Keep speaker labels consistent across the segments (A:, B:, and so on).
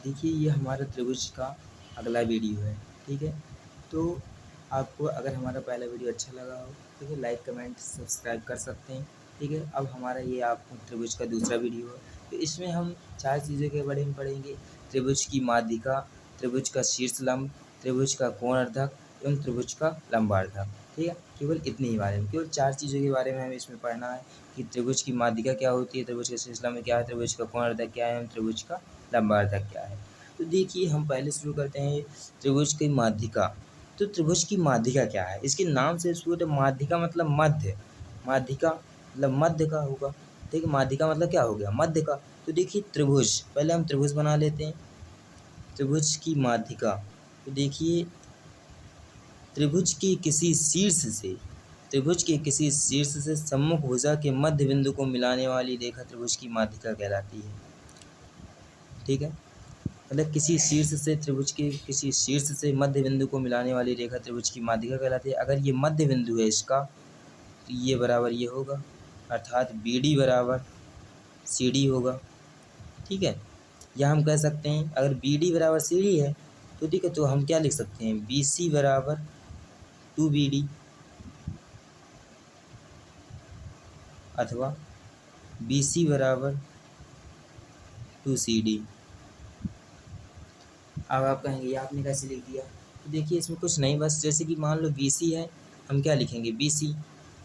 A: देखिए ये हमारा त्रिभुज का अगला वीडियो है, ठीक है। तो आपको अगर हमारा पहला वीडियो अच्छा लगा हो, ठीक है, लाइक कमेंट सब्सक्राइब कर सकते हैं, ठीक है। अब हमारा ये आपको त्रिभुज का दूसरा वीडियो है, तो इसमें हम 4 चीज़ों के बारे में पढ़ेंगे। त्रिभुज की माध्यिका, त्रिभुज का शीर्ष लंब, त्रिभुज का कोणार्धक एवं त्रिभुज का लंबार्धक, ठीक है। केवल इतने ही बारे में, केवल 4 चीज़ों के बारे में हमें इसमें पढ़ना है कि त्रिभुज की माध्यिका क्या होती है, त्रिभुज का शीर्ष लंब क्या है, त्रिभुज का कोणार्धक क्या है एवं त्रिभुज का लंबार्धक क्या है। तो देखिए हम पहले शुरू करते हैं त्रिभुज की माध्यिका। तो त्रिभुज की माध्यिका क्या है, इसके नाम से शुरू, माध्यिका मतलब मध्य, माध्यिका मतलब मध्य का होगा, ठीक है। माध्यिका मतलब क्या हो गया, मध्य का। तो देखिए त्रिभुज, पहले हम त्रिभुज बना लेते हैं। त्रिभुज की माध्यिका, तो देखिए त्रिभुज के किसी शीर्ष से, त्रिभुज के किसी शीर्ष से सम्मुख भुजा के मध्य बिंदु को मिलाने वाली रेखा त्रिभुज की माध्यिका कहलाती है, ठीक है। मतलब किसी शीर्ष से, त्रिभुज के किसी शीर्ष से मध्य बिंदु को मिलाने वाली रेखा त्रिभुज की माध्यिका कहलाती है। अगर ये मध्य बिंदु है इसका, तो ये बराबर ये होगा, अर्थात बी डी बराबर सी डी होगा, ठीक है। या हम कह सकते हैं अगर बी डी बराबर सी डी है, तो ठीक है, तो हम क्या लिख सकते हैं, बी सी बराबर टू बी डी, अथवा बी सी बराबर टू सी डी। अब आप कहेंगे ये आपने कैसे लिख दिया, तो देखिए इसमें कुछ नहीं, बस जैसे कि मान लो बी सी है, हम क्या लिखेंगे, बी सी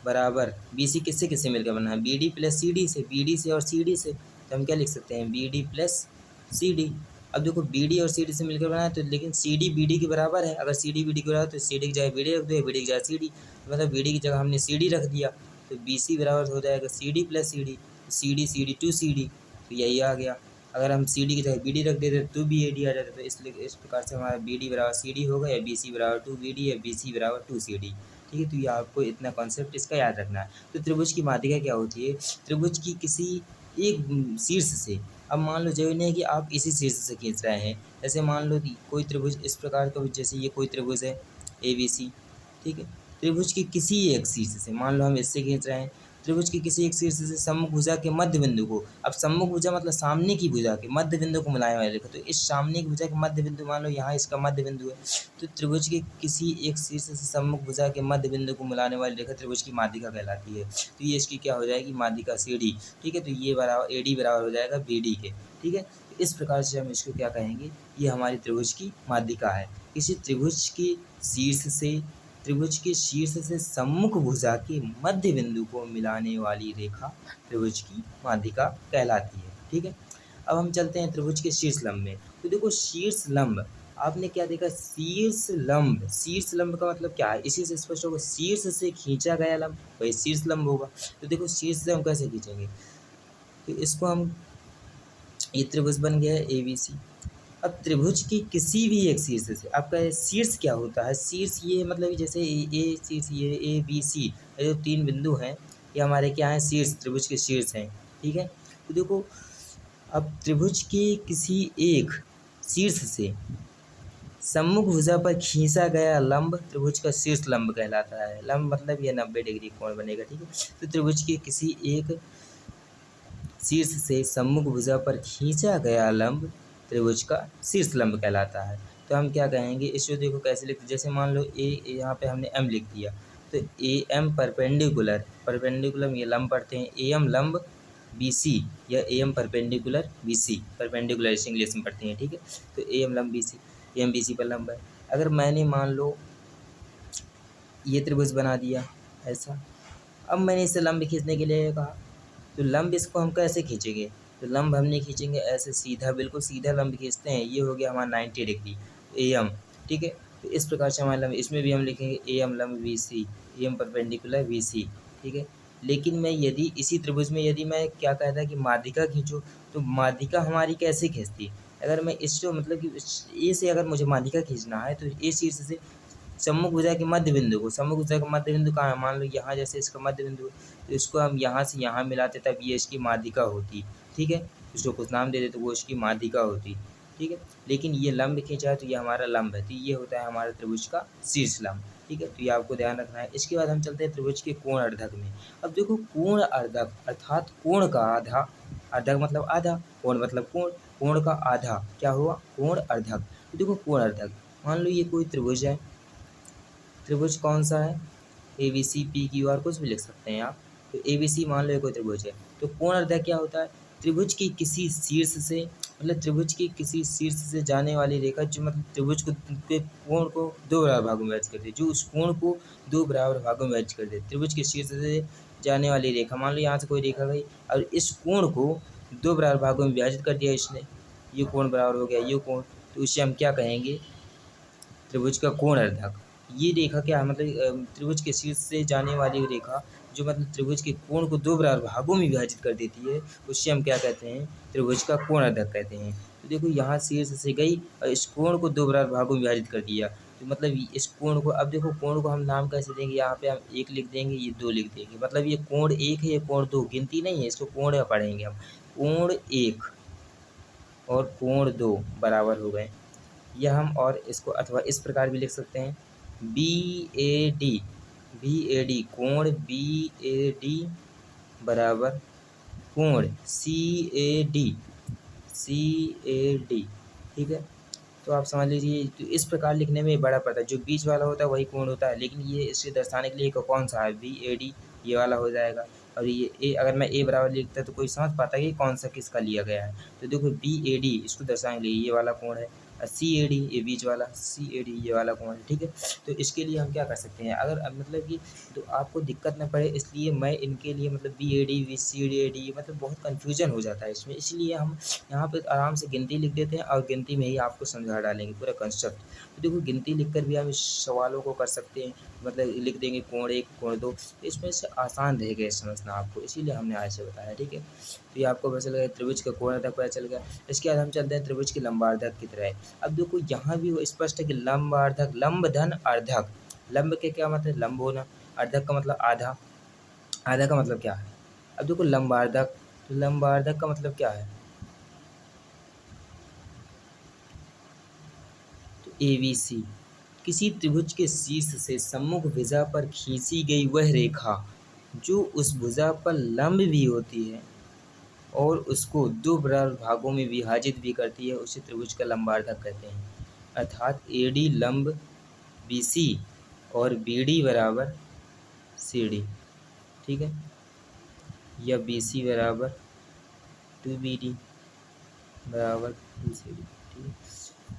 A: बराबर, बी सी किससे किससे मिलकर बना है, B D plus C D से, बी डी से और सी डी से, तो हम क्या लिख सकते हैं, B D plus C D. अब देखो बी डी और सी डी से मिलकर बना है, तो लेकिन सी डी बी डी के बराबर है, अगर सी डी बी डी के बराबर तो सी डी की जगह बी डी रख दो, बी डी की जगह सी डी, तो मतलब बी डी की जगह हमने सी डी रख दिया, तो बी सी बराबर हो जाएगा C D plus C D two C D, तो यही आ गया। अगर हम सी डी की जगह बी डी रख देते तो भी ए डी आ जाता, तो इसलिए इस प्रकार से हमारा बी डी बराबर सी डी होगा, या बी सी बराबर टू बी डी, या बी सी बराबर टू सी डी, ठीक है। तो ये आपको इतना कॉन्सेप्ट इसका याद रखना है। तो त्रिभुज की माध्यिका क्या होती है, त्रिभुज की किसी एक शीर्ष से, अब मान लो जरूरी नहीं कि आप इसी शीर्ष से खींच रहे हैं, जैसे मान लो कि कोई त्रिभुज इस प्रकार का, जैसे ये कोई त्रिभुज है ए बी सी, ठीक है। त्रिभुज की किसी एक शीर्ष से, मान लो हम इससे खींच रहे हैं, त्रिभुज की किसी एक शीर्ष से सम्मुख भुजा के मध्य बिंदु को, अब सम्मुख भुजा मतलब सामने की भुजा के मध्य बिंदु को मिलाने वाली रेखा, तो इस सामने की भुजा के मध्य बिंदु, मान लो यहाँ इसका मध्य बिंदु है, तो त्रिभुज के किसी एक शीर्ष से सम्मुख भुजा के मध्य बिंदु को मिलाने वाली रेखा त्रिभुज की माध्यिका कहलाती है। तो ये इसकी क्या हो जाएगी, माध्यिका सी डी, ठीक है। तो ये बराबर ए डी बराबर हो जाएगा बी डी के, ठीक है। तो इस प्रकार से हम इसको क्या कहेंगे, ये हमारी त्रिभुज की माध्यिका है। किसी त्रिभुज के शीर्ष से, त्रिभुज के शीर्ष से सम्मुख भुजा के मध्य बिंदु को मिलाने वाली रेखा त्रिभुज की माध्यिका कहलाती है, ठीक है। अब हम चलते हैं त्रिभुज के शीर्ष लंब में। तो देखो शीर्ष लंब, आपने क्या देखा, शीर्ष लंब, शीर्ष लंब का मतलब क्या है, इसी से स्पष्ट होगा, शीर्ष से खींचा गया लंब वही शीर्ष लंब होगा। तो देखो शीर्ष से हम कैसे खींचेंगे, तो इसको हम, ये त्रिभुज बन गया है ए बी सी। अब त्रिभुज की किसी भी एक शीर्ष से, आपका शीर्ष क्या होता है, शीर्ष ये मतलब जैसे ए शीर्ष, ये ए बी सी, ये जो 3 बिंदु हैं, ये हमारे क्या हैं, शीर्ष, त्रिभुज के शीर्ष हैं, ठीक है। तो देखो अब त्रिभुज के किसी एक शीर्ष से सम्मुख भुजा पर खींचा गया लंब त्रिभुज का शीर्ष लंब कहलाता है। लंब मतलब ये 90 डिग्री कोण बनेगा, ठीक है। तो त्रिभुज के किसी एक शीर्ष से सम्मुख भुजा पर खींचा गया लंब त्रिभुज का शीर्ष लंब कहलाता है। तो हम क्या कहेंगे, इसको देखो कैसे लिखते, जैसे मान लो ए, यहाँ पे हमने एम लिख दिया, तो ए एम परपेंडिकुलर, परपेंडिकुलर ये लंब पढ़ते हैं, ए एम लंब बी सी, या A M perpendicular B C, perpendicular इसे इंग्लिश में पढ़ते हैं, ठीक है। तो ए एम लंब B C, A M B C पर लंब है। अगर मैंने मान लो ये त्रिभुज बना दिया ऐसा, अब मैंने इसे लंब खींचने के लिए कहा, तो लंब इसको हम कैसे खींचेंगे, तो लंब हमने खींचेंगे ऐसे सीधा, बिल्कुल सीधा लंब खींचते हैं, ये हो गया हमारा 90 डिग्री ए एम, ठीक है। तो इस प्रकार से हमारा लंब, इसमें भी हम लिखेंगे ए एम लंब V C, A M perpendicular V C, ठीक है। लेकिन मैं यदि इसी त्रिभुज में यदि मैं क्या कहता कि माध्यिका खींचूँ, तो माध्यिका हमारी कैसे खींचती, अगर मैं इसको मतलब कि ए से अगर मुझे माध्यिका खींचना है, तो ए शीर्ष से सम्मुख भुजा के मध्य बिंदु को, सम्मुख भुजा का मध्य बिंदु कहाँ है, मान लो यहाँ, जैसे इसका मध्य बिंदु है, तो इसको हम यहाँ से यहाँ मिलाते तब ये इसकी माध्यिका होती, ठीक है। इसको कुछ नाम दे देते वो इसकी माध्यिका होती, ठीक है। लेकिन ये लंब खींचा है तो ये हमारा लंब है, तो ये होता है हमारा त्रिभुज का शीर्ष लंब। ठीक है, तो ये आपको ध्यान रखना है। इसके बाद हम चलते हैं त्रिभुज के कोण अर्धक में। अब देखो कोण अर्धक अर्थात कोण का आधा, अर्धक मतलब आधा, कोण मतलब कोण, कोण का आधा क्या हुआ, कोण अर्धक। तो देखो कोण अर्धक, मान लो ये कोई त्रिभुज है, त्रिभुज कौन सा है, A B C P Q R, कुछ भी लिख सकते हैं आप। तो ए बी सी मान लो ये कोई त्रिभुज है। तो कोण अर्धक क्या होता है, त्रिभुज की किसी शीर्ष से, मतलब त्रिभुज की किसी शीर्ष से जाने वाली रेखा जो मतलब त्रिभुज को के कोण को दो बराबर भागों में विभाजित करती है, जो उस कोण को दो बराबर भागों में विभाजित करती है। त्रिभुज के शीर्ष से जाने वाली रेखा, मान लो यहाँ से कोई रेखा गई और इस कोण को दो बराबर भागों में विभाजित कर दिया इसने, ये कोण बराबर हो गया ये कोण, तो इसे हम क्या कहेंगे, त्रिभुज का कोण अर्धक। ये रेखा क्या है, मतलब त्रिभुज के शीर्ष से जाने वाली रेखा जो मतलब त्रिभुज के कोण को दो बराबर भागों में विभाजित कर देती है, उससे हम क्या कहते हैं, त्रिभुज का कोण अर्धक कहते हैं। तो देखो यहाँ शीर्ष से गई और इस कोण को दो बराबर भागों में विभाजित कर दिया, तो मतलब इस कोण को, अब देखो कोण को हम नाम कैसे देंगे, यहाँ पे हम एक लिख देंगे, ये दो लिख देंगे, मतलब ये कोण एक है, ये कोण दो, गिनती नहीं है, इसको कोण में पढ़ेंगे हम। कोण एक और कोण दो बराबर हो गए, यह हम, और इसको अथवा इस प्रकार भी लिख सकते हैं, बी ए डी कोण बी ए डी बराबर कोण सी ए डी, ठीक है। तो आप समझ लीजिए, तो इस प्रकार लिखने में बड़ा पड़ता है, जो बीच वाला होता है वही कोण होता है, लेकिन ये इसे दर्शाने के लिए कौन सा है, बी ए डी, ये वाला हो जाएगा। और ये ए, अगर मैं ए बराबर लिखता तो कोई समझ पाता है कि कौन सा किसका लिया गया है। तो देखो बी ए डी इसको दर्शाने के लिए ये वाला कोण है, और सी ए डी ये बीच वाला, सी ए डी ये वाला कोण है, ठीक है। तो इसके लिए हम क्या कर सकते हैं, अगर अब मतलब कि तो आपको दिक्कत न पड़े, इसलिए मैं इनके लिए मतलब बी सी ए डी मतलब बहुत कन्फ्यूजन हो जाता है इसमें, इसलिए हम यहाँ पे आराम से गिनती लिख देते हैं और गिनती में ही आपको समझा डालेंगे पूरा कंसेप्ट। तो देखो गिनती लिखकर भी हम इस सवालों को कर सकते हैं, मतलब लिख देंगे कोण एक कोण दो, तो इसमें से आसान रहेगा समझना आपको, इसीलिए हमने आज से बताया, ठीक है। तो ये आपको पता चल गया, त्रिभुज का कोण अर्धक पता चल गया। इसके बाद हम चलते हैं त्रिभुज के लंबार्धक की तरह। अब देखो यहाँ भी वो स्पष्ट है कि लंबार्धक, लंब धन अर्धक, लंब के क्या मतलब, लंब होना, अर्धक का मतलब आधा, आधा का मतलब क्या है। अब देखो लंबार्धक, तो लंबार्धक का मतलब क्या है, तो ABC किसी त्रिभुज के शीर्ष से सम्मुख भुजा पर खींची गई वह रेखा जो उस भुजा पर लंब भी होती है और उसको दो बराबर भागों में विभाजित भी करती है, उसे त्रिभुज का लंबार्धक कहते हैं। अर्थात AD लंब BC और BD बराबर CD, ठीक है, या BC बराबर 2BD बराबर 2CD, ठीक है,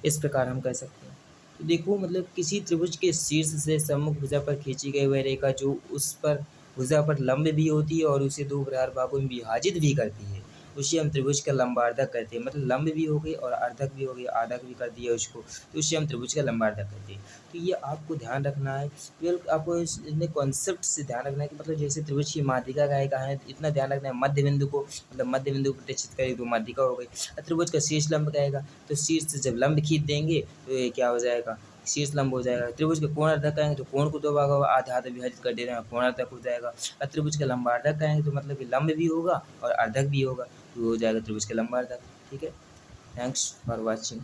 A: इस प्रकार हम कह सकते हैं। तो देखो मतलब किसी त्रिभुज के शीर्ष से सम्मुख भुजा पर खींची गई वह रेखा जो उस पर भुजा पर लंब भी होती है और उसे दो बराबर भागों में विभाजित भी करती है, उसे हम त्रिभुज का लंबार्धक कहते हैं। मतलब लंब भी हो गई और अर्धक भी हो गई, आधक भी कर दिया उसको, तो उसे हम त्रिभुज का लंबार्धक कहते हैं। तो ये आपको ध्यान रखना है, केवल आपको इसमें कॉन्सेप्ट से ध्यान रखना है कि मतलब जैसे त्रिभुज की माध्यिका कहाँ है, इतना ध्यान रखना है, मध्य बिंदु को मतलब मध्य बिंदु को प्रतिष्ठित करेगी तो माध्यिका हो गई। त्रिभुज का शीर्ष लंब कहेगा तो शीर्ष से जब लंब खींच देंगे तो ये क्या हो जाएगा, शीर्ष लंब हो जाएगा। त्रिभुज के कोण अर्धक कहेंगे तो कोण को दो भागों में आधा आधा विभाजित कर दे रहे हैं, कोण अर्धक हो जाएगा। और त्रिभुज का लंबार्धक कहेंगे तो मतलब कि लंब भी होगा और अर्धक भी होगा, तो हो जाएगा त्रिभुज का लंबार्धक, ठीक है। Thanks for watching.